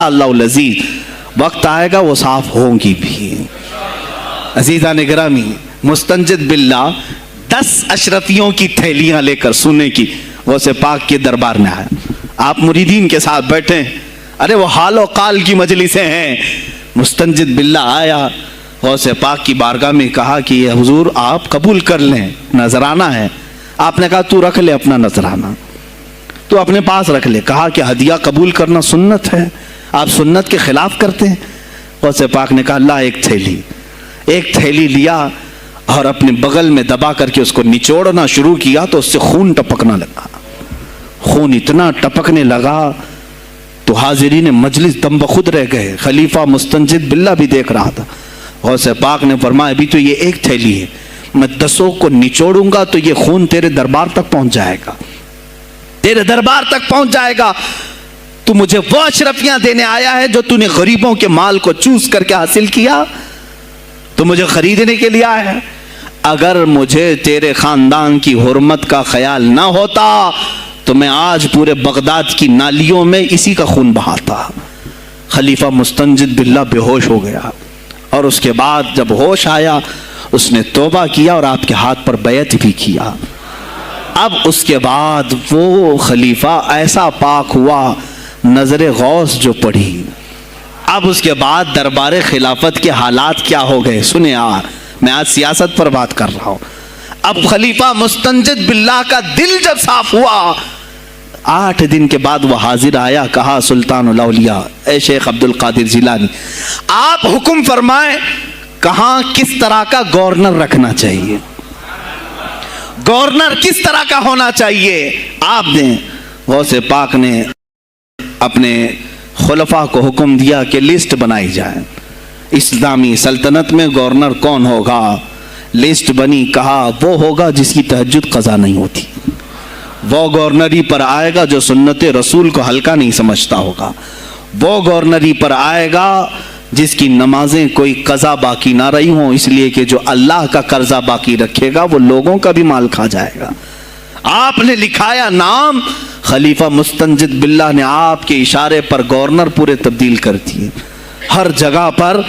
इंशाअल्लाह अज़ीज़ वक्त आएगा वो साफ होंगी भी। अज़ीज़ान गिरामी, मुस्तंजिद बिल्लाह 10 अशरफियों की थैलियां लेकर सोने की गौसे पाक के दरबार में आया। आप मुरीदीन के साथ बैठे, अरे वो हालो काल की मजलिसें हैं। मुस्तंजिद बिल्लाह आया, गौसे पाक की बारगाह में कहा कि ये हुजूर आप कबूल कर लें, नजराना है। आपने कहा तू रख ले अपना नजराना, तू अपने पास रख ले। कहा कि हदिया कबूल करना सुन्नत है, आप सुन्नत के खिलाफ करते हैं। गौसे पाक ने कहा अल्लाह एक थैली लिया और अपने बगल में दबा करके उसको निचोड़ना शुरू किया तो उससे खून टपकना लगा। खून इतना टपकने लगा तो हाजिरीन मजलिस दम बखुद रह गए। खलीफा मुस्तंजिद बिल्लाह भी देख रहा था। गौसे पाक ने फरमाया अभी तो ये एक थैली है, मैं 10 को निचोड़ूंगा तो ये खून तेरे दरबार तक पहुंच जाएगा, तेरे दरबार तक पहुंच जाएगा। तू मुझे वो अशरफियां देने आया है जो तूने गरीबों के माल को चूस करके हासिल किया, तो मुझे खरीदने के लिए आया है। अगर मुझे तेरे खानदान की हुर्मत का ख्याल ना होता तो मैं आज पूरे बगदाद की नालियों में इसी का खून बहाता। खलीफा मुस्तंजिद बिल्लाह बेहोश हो गया और उसके बाद जब होश आया उसने तौबा किया और आपके हाथ पर बैत भी किया। अब उसके बाद वो खलीफा ऐसा पाक हुआ, नजर गौस जो पड़ी। अब उसके बाद दरबार खिलाफत के हालात क्या हो गए सुने। मैं आज सियासत पर बात कर रहा हूं। अब खलीफा मुस्तंजिद बिल्लाह का दिल जब साफ हुआ, 8 दिन के बाद वह हाजिर आया। कहा सुल्तानुल औलिया ए शेख अब्दुल कादिर जिलानी, आप हुक्म फरमाएं कहां किस तरह का गवर्नर रखना चाहिए, गवर्नर किस तरह का होना चाहिए। आपने गौसे पाक ने अपने खुलफा को हुक्म दिया कि लिस्ट बनाई जाए, इस्लामी सल्तनत में गवर्नर कौन होगा। लिस्ट बनी, कहा वो होगा जिसकी तहज्जुद कज़ा नहीं होती, वो गवर्नरी पर आएगा जो सुन्नत रसूल को हल्का नहीं समझता होगा, वो गवर्नरी पर आएगा जिसकी नमाजें कोई कज़ा बाकी ना रही हों, इसलिए कि जो अल्लाह का कर्जा बाकी रखेगा वो लोगों का भी माल खा जाएगा। आपने लिखाया नाम, खलीफा मुस्तंजिद बिल्लाह ने आपके इशारे पर गवर्नर पूरे तब्दील कर दिए। हर जगह पर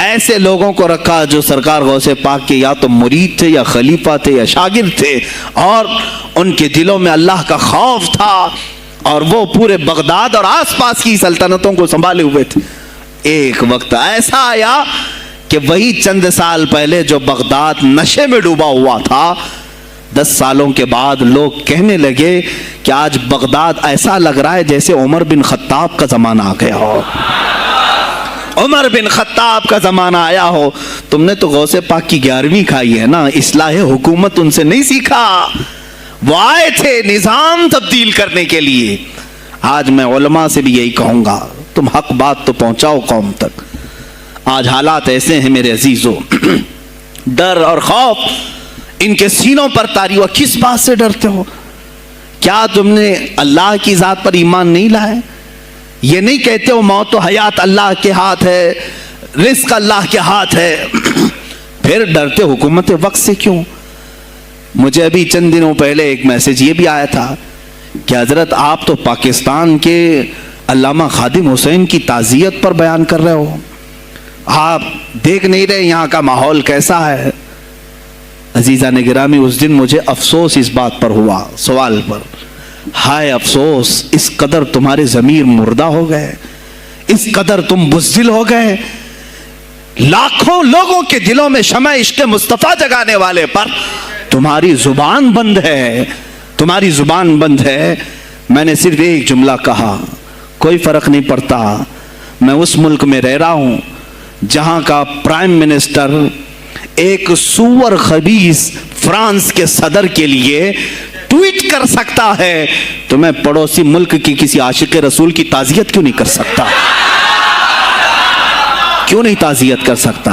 ऐसे लोगों को रखा जो सरकार गौसे पाक के या तो मुरीद थे या खलीफा थे या शागिर्द थे और उनके दिलों में अल्लाह का खौफ था और वो पूरे बगदाद और आसपास की सल्तनतों को संभाले हुए थे। एक वक्त ऐसा आया कि वही चंद साल पहले जो बगदाद नशे में डूबा हुआ था, 10 सालों के बाद लोग कहने लगे कि आज बगदाद ऐसा लग रहा है जैसे उमर बिन खत्ताब का जमाना आ गया हो, उमर बिन खत्ताब का जमाना आया हो। तुमने तो गौसे पाक की 11वीं खाई है ना, इस्लाह हुकूमत उनसे नहीं सीखा। वो आए थे निजाम तब्दील करने के लिए। आज मैं उलमा से भी यही कहूंगा, तुम हक बात तो पहुंचाओ कौम तक। आज हालात ऐसे हैं मेरे अजीजों, डर और खौफ इनके सीनों पर तारी हुआ। किस बात से डरते हो? क्या तुमने अल्लाह की जात पर ईमान नहीं लाए? ये नहीं कहते हो मौत तो हयात अल्लाह के हाथ है, रिस्क अल्लाह के हाथ है, फिर डरते हुकूमत वक्त से क्यों? मुझे अभी चंद दिनों पहले एक मैसेज ये भी आया था कि हजरत आप तो पाकिस्तान के अल्लामा खादिम हुसैन की ताज़ियत पर बयान कर रहे हो, आप देख नहीं रहे यहाँ का माहौल कैसा है। अजीज़ान गिरामी, उस दिन मुझे अफसोस इस बात पर हुआ, सवाल पर, हाय अफसोस, इस कदर तुम्हारे ज़मीर मुर्दा हो गए, इस कदर तुम बुज़दिल हो गए। लाखों लोगों के दिलों में शम्अ इश्क़ मुस्तफ़ा जगाने वाले पर तुम्हारी जुबान बंद है, तुम्हारी जुबान बंद है। मैंने सिर्फ एक जुमला कहा, कोई फर्क नहीं पड़ता, मैं उस मुल्क में रह रहा हूं जहां का प्राइम मिनिस्टर एक सुअर खबीस फ्रांस के सदर के लिए ट्वीट कर सकता है, तो मैं पड़ोसी मुल्क की किसी आशिक रसूल की ताज़ियत क्यों नहीं कर सकता? क्यों नहीं ताज़ियत कर सकता?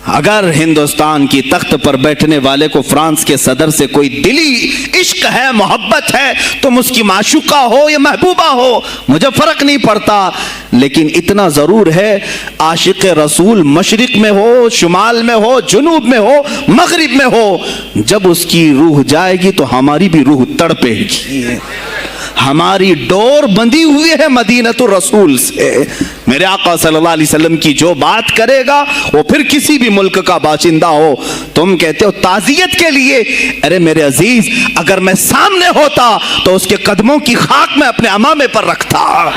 अगर हिंदुस्तान की तख्त पर बैठने वाले को फ्रांस के सदर से कोई दिली इश्क है, मोहब्बत है, तुम उसकी माशूका हो या महबूबा हो, मुझे फर्क नहीं पड़ता, लेकिन इतना जरूर है आशिक रसूल मशरिक में हो, शुमाल में हो, जुनूब में हो, मगरिब में हो, जब उसकी रूह जाएगी तो हमारी भी रूह तड़पेगी, ہماری ڈور بندھی ہوئی ہے مدینۃ الرسول سے. میرے آقا صلی اللہ علیہ وسلم کی جو بات کرے گا وہ پھر کسی بھی ملک کا باشندہ ہو. تم کہتے ہو تعزیت کے لیے, ارے میرے عزیز اگر میں سامنے ہوتا تو اس کے قدموں کی خاک میں اپنے امامے پر رکھتا.